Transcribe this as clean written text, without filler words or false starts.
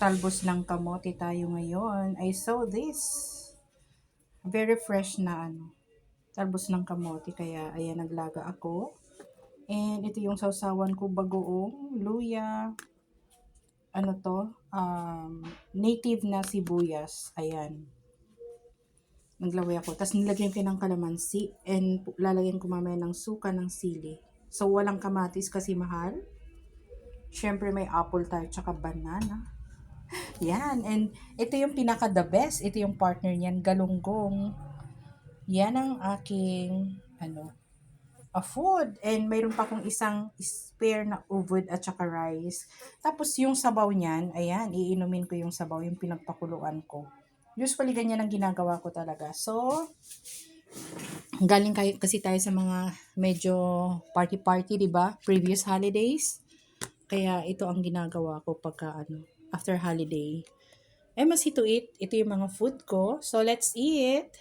talbos ng kamote tayo ngayon. I saw this. Very fresh na talbos ng kamote. Kaya ayan, naglaga ako. And ito yung sausawan ko, bagoong, luya, native na sibuyas. Ayan. Naglaway ako. Tapos nilagyan ko ng kalamansi. And lalagyan ko mamaya ng suka ng sili. So, walang kamatis kasi mahal. Siyempre may apple tayo tsaka banana. Yan. And ito yung pinaka the best. Ito yung partner niyan, galunggong. Yan ang aking food. And mayroon pa akong isang spare na uvod at saka rice. Tapos yung sabaw niyan, ayan, iinumin ko yung sabaw, yung pinagpakuluan ko. Usually ganyan ang ginagawa ko talaga. So, galing kasi tayo sa mga medyo party-party, 'di ba? Previous holidays. Kaya ito ang ginagawa ko pagka after holiday. Eh, mas to eat. Ito yung mga food ko. So, let's eat.